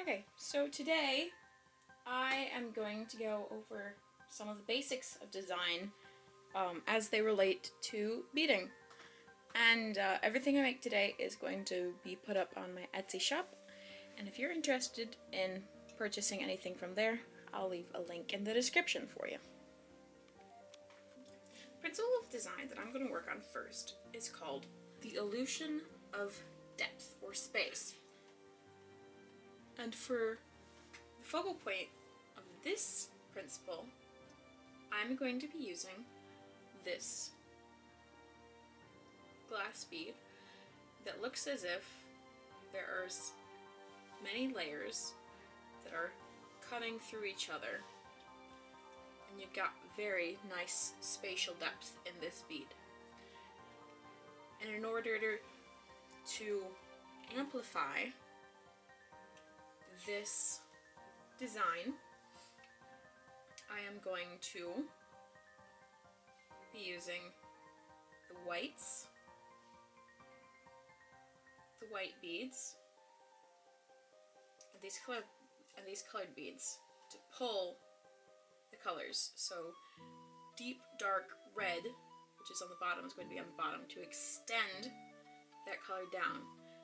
Okay, so today I am going to go over some of the basics of design as they relate to beading. And everything I make today is going to be put up on my Etsy shop. And if you're interested in purchasing anything from there, I'll leave a link in the description for you. The principle of design that I'm going to work on first is called the illusion of depth or space. And for the focal point of this principle, I'm going to be using this glass bead that looks as if there are many layers that are cutting through each other, and you've got very nice spatial depth in this bead. And in order to amplify this design, I am going to be using the whites, the white beads, and these colored beads to pull the colors. So deep dark red, which is on the bottom, is going to be on the bottom to extend that color down.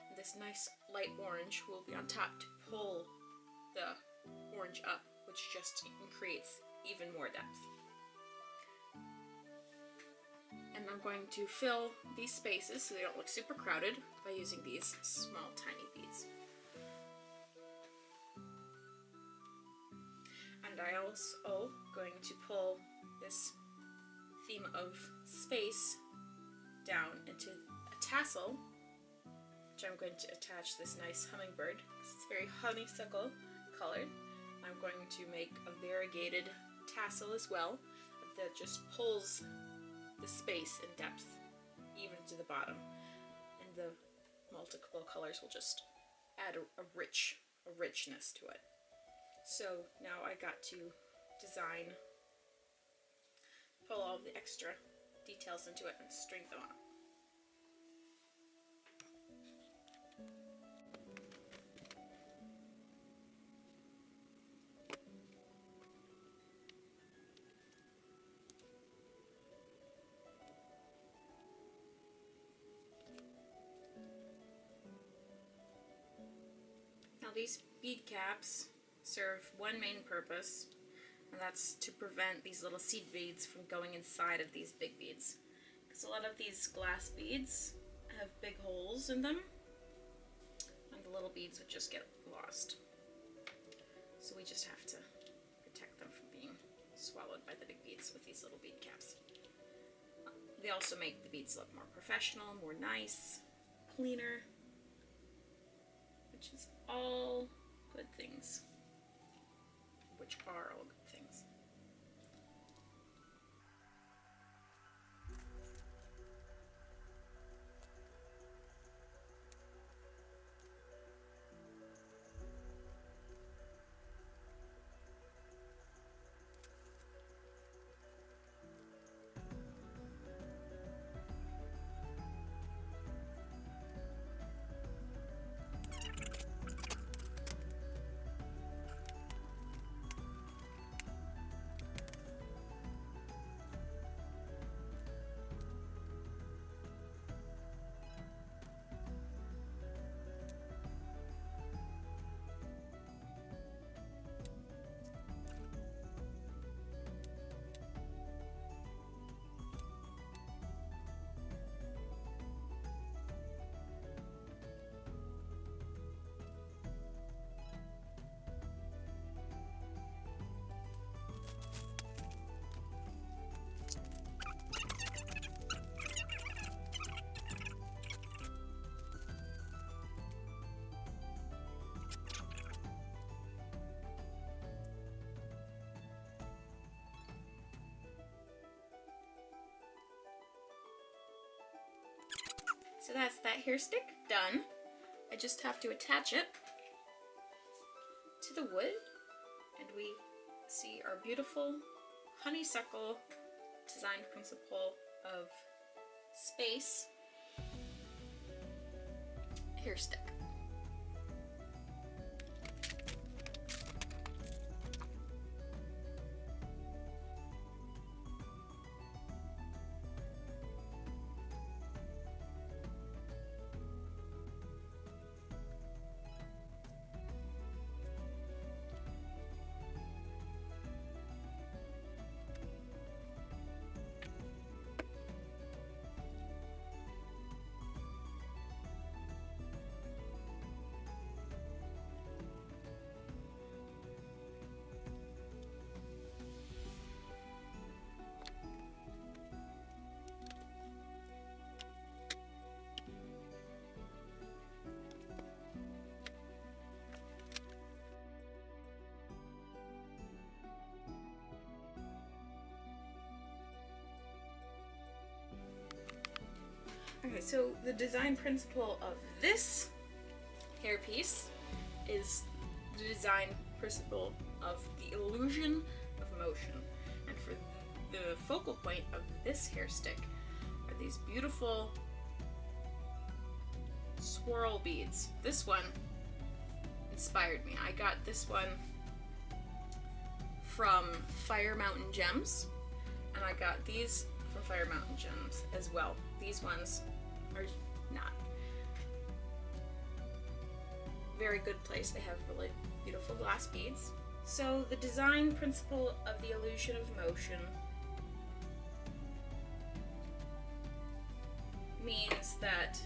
And this nice light orange will be on top to pull the orange up, which just creates even more depth. And I'm going to fill these spaces so they don't look super crowded by using these small tiny beads. And I also going to pull this theme of space down into a tassel, which I'm going to attach this nice hummingbird because it's very honeysuckle colored. I'm going to make a variegated tassel as well that just pulls the space and depth even to the bottom, and the multiple colors will just add a richness to it. So now I got to pull all the extra details into it and string them on. Now these bead caps serve one main purpose, and that's to prevent these little seed beads from going inside of these big beads. Because a lot of these glass beads have big holes in them, and the little beads would just get lost. So we just have to protect them from being swallowed by the big beads with these little bead caps. They also make the beads look more professional, more nice, cleaner, which is all good things. Which are all good things. So that's that hair stick done. I just have to attach it to the wood, and we see our beautiful honeysuckle design principle of space hair stick. so the design principle of this hairpiece is the design principle of the illusion of motion. And for the focal point of this hair stick are these beautiful swirl beads. This one inspired me. I got this one from Fire Mountain Gems, and I got these from Fire Mountain Gems as well. These ones are not very good place. They have really beautiful glass beads. So the design principle of the illusion of motion means that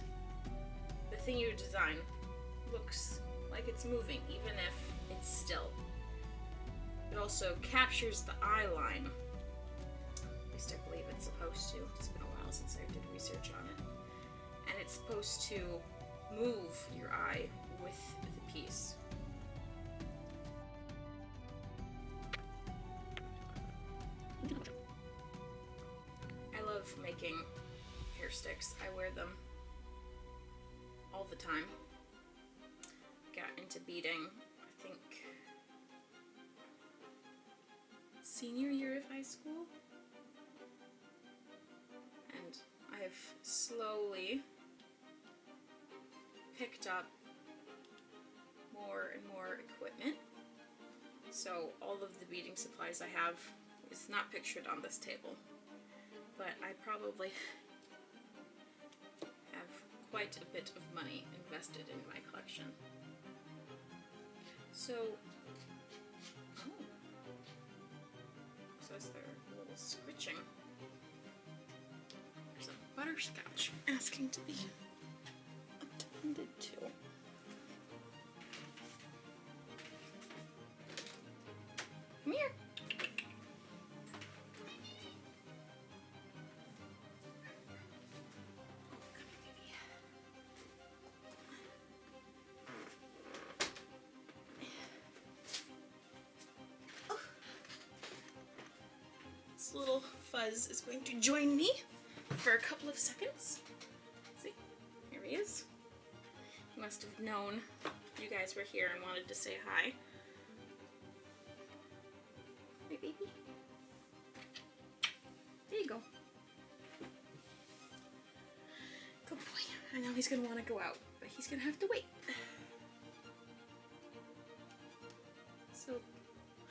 the thing you design looks like it's moving, even if it's still. It also captures the eye line. At least I believe it's supposed to. It's been a while since I did research on it. And it's supposed to move your eye with the piece. I love making hair sticks. I wear them all the time. Got into beading, I think, senior year of high school. And I have slowly picked up more and more equipment. So all of the beading supplies I have is not pictured on this table, but I probably have quite a bit of money invested in my collection. So, says they're a little scritching. There's a butterscotch asking to be attended to. Come here. This little fuzz is going to join me for a couple of seconds. See, here he is. He must have known you guys were here and wanted to say hi. Hey, baby. There you go. Good boy. I know he's gonna want to go out, but he's gonna have to wait. So,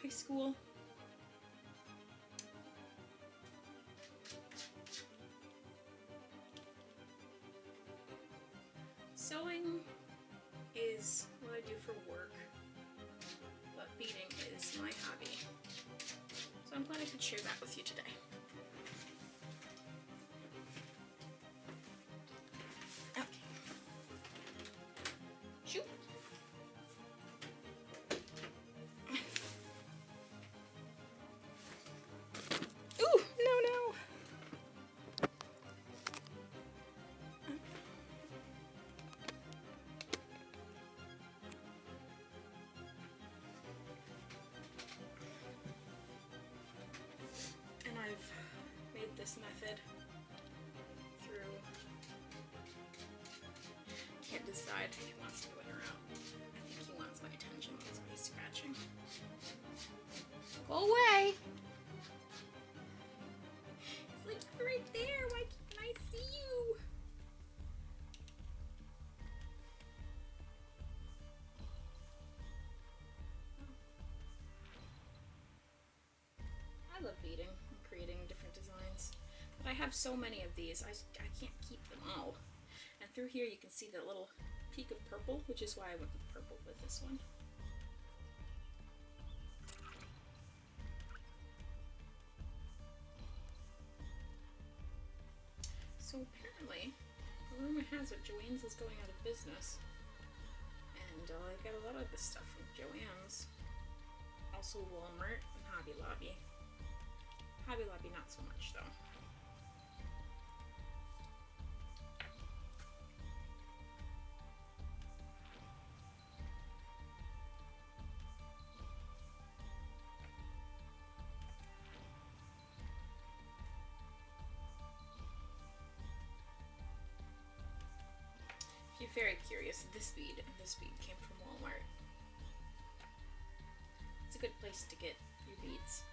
high school. Sewing is what I do for work, but beading is my hobby. So I'm glad I could share that with you today. Okay. Shoot. Ooh, no. I've made this method through, can't decide if he wants to go in or out. I think he wants my attention, that's why he's scratching. Go away! It's like, you're right there, why can't I see you? I love beading. Creating different designs, but I have so many of these I can't keep them all. And through here you can see that little peak of purple, which is why I went with purple with this one. So apparently rumor has it Joann's is going out of business, and I got a lot of this stuff from Joann's, also Walmart and Hobby Lobby. Hobby Lobby not so much though. very curious. This bead and this bead came from Walmart. It's a good place to get your beads.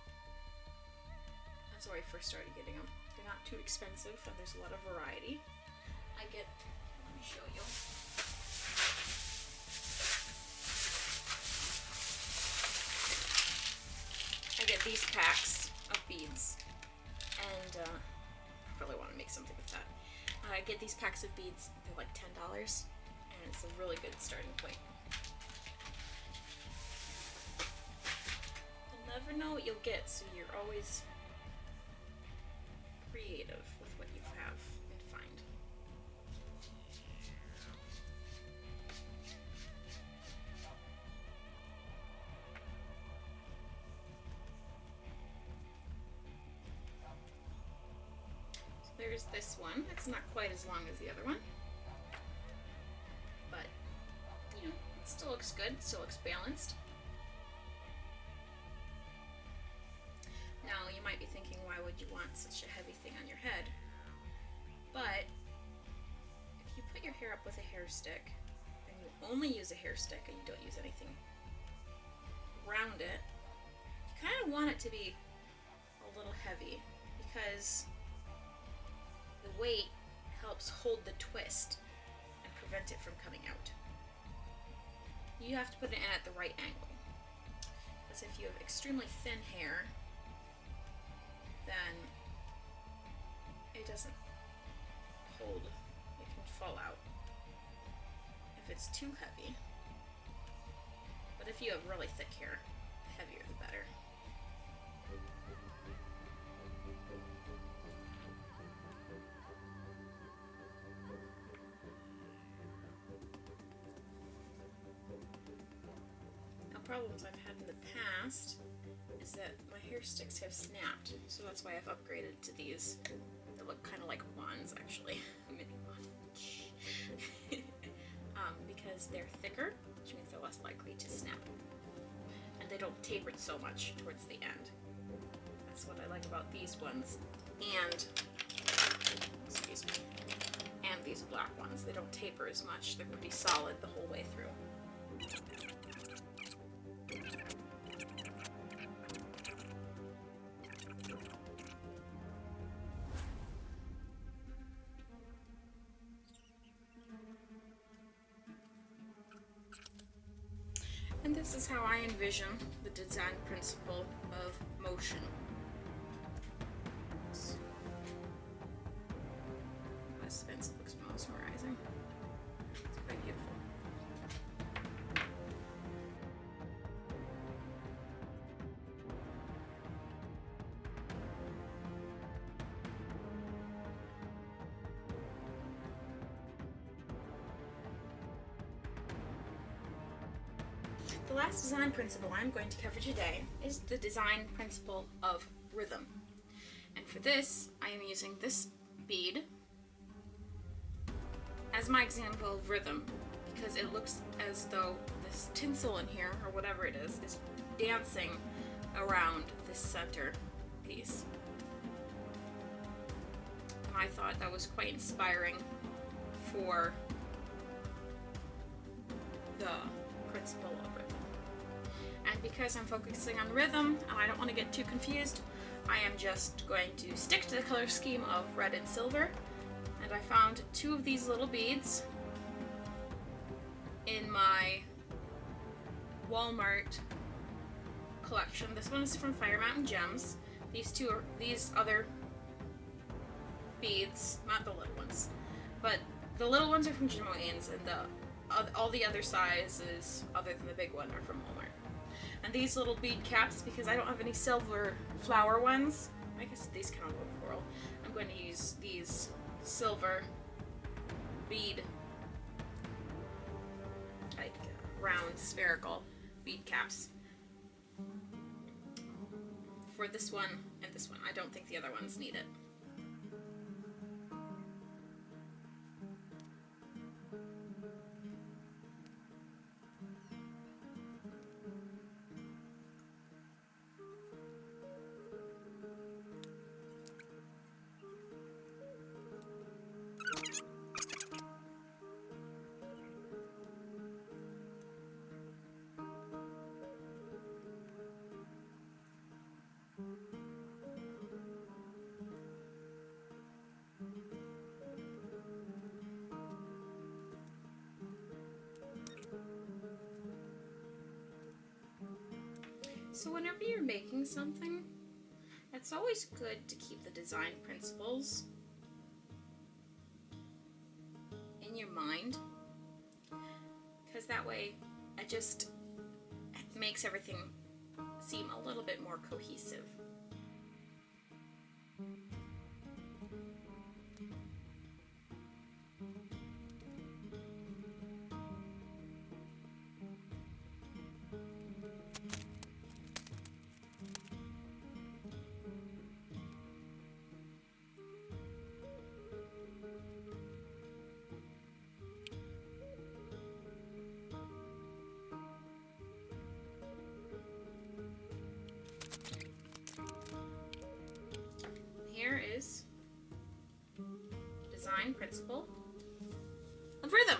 That's where I first started getting them. They're not too expensive and there's a lot of variety. I get, let me show you. I get these packs of beads, and I really want to make something with that. I get these packs of beads, they're like $10, and it's a really good starting point. You'll never know what you'll get, so you're always creative with what you have and find. There's this one. It's not quite as long as the other one, but you know, it still looks good, it still looks balanced. Now you might be thinking, why would you want such a heavy thing on your head? But if you put your hair up with a hair stick, and you only use a hair stick and you don't use anything around it, you kind of want it to be a little heavy, because the weight helps hold the twist and prevent it from coming out. You have to put it in at the right angle. Because if you have extremely thin hair, then it doesn't hold. It can fall out if it's too heavy. But if you have really thick hair, the heavier the better. Problems I've had in the past is that my hair sticks have snapped, so that's why I've upgraded to these that look kind of like wands, actually. Mini wand. Because they're thicker, which means they're less likely to snap, and they don't taper so much towards the end. That's what I like about these ones, and excuse me, and these black ones. They don't taper as much. They're pretty solid the whole way through. And this is how I envision the design principle of motion. This pencil looks mesmerizing. It's quite beautiful. The last design principle I'm going to cover today is the design principle of rhythm. And for this, I am using this bead as my example of rhythm, because it looks as though this tinsel in here, or whatever it is dancing around this center piece. And I thought that was quite inspiring for the principle of rhythm. And because I'm focusing on rhythm and I don't want to get too confused, I am just going to stick to the color scheme of red and silver. And I found two of these little beads in my Walmart collection. This one is from Fire Mountain Gems. These other beads, not the little ones, but the little ones are from Jim Wayne's, and all the other sizes, other than the big one, are from Walmart. And these little bead caps, because I don't have any silver flower ones, I guess these count as coral, I'm going to use these silver bead, like round spherical bead caps for this one and this one. I don't think the other ones need it. So whenever you're making something, it's always good to keep the design principles in your mind, because that way it just makes everything seem a little bit more cohesive. Here is design principle of rhythm.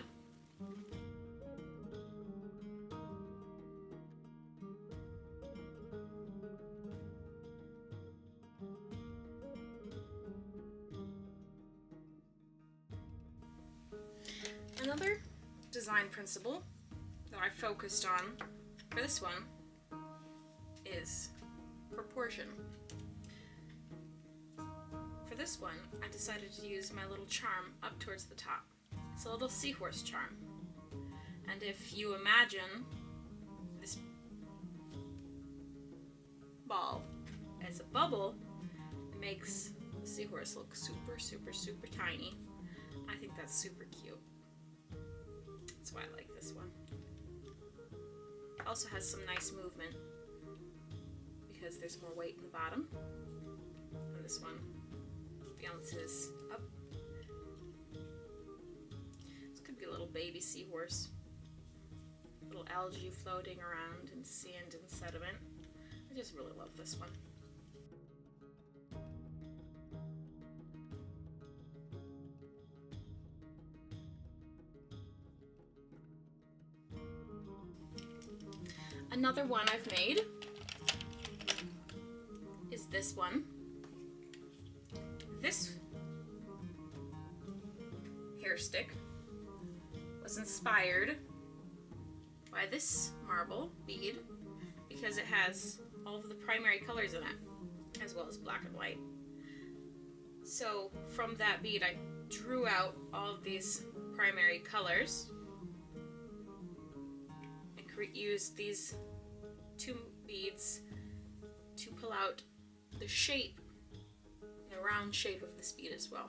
Another design principle that I focused on for this one is proportion. For this one, I decided to use my little charm up towards the top. It's a little seahorse charm. And if you imagine this ball as a bubble, it makes the seahorse look super, super, super tiny. I think that's super cute. That's why I like this one. It also has some nice movement because there's more weight in the bottom. And this one bounces up. This could be a little baby seahorse. Little algae floating around in sand and sediment. I just really love this one. Another one I've made is this one. This hair stick was inspired by this marble bead because it has all of the primary colors in it, as well as black and white. So from that bead I drew out all of these primary colors and used these two beads to pull out the shape, the round shape of this bead as well.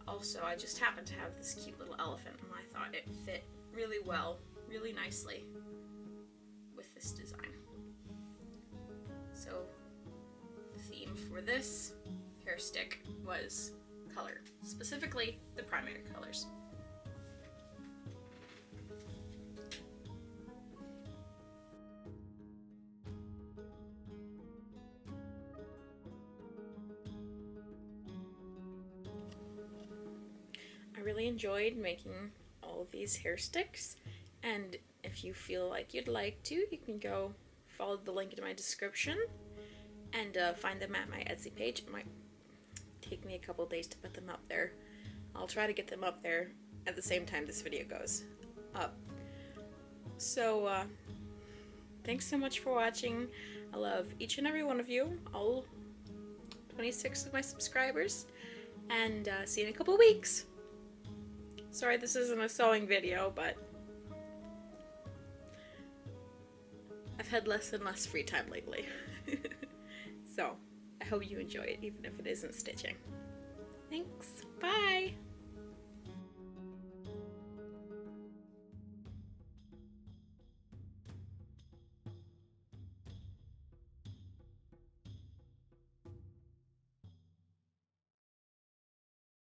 Also, I just happened to have this cute little elephant and I thought it fit really well, really nicely with this design. So the theme for this hair stick was color, specifically the primary colors. I really enjoyed making all of these hair sticks, and if you feel like you'd like to, you can go follow the link in my description and find them at my Etsy page. It might take me a couple days to put them up there. I'll try to get them up there at the same time this video goes up. So thanks so much for watching. I love each and every one of you, all 26 of my subscribers, and see you in a couple weeks. Sorry this isn't a sewing video, but I've had less and less free time lately. So, I hope you enjoy it, even if it isn't stitching. Thanks, bye!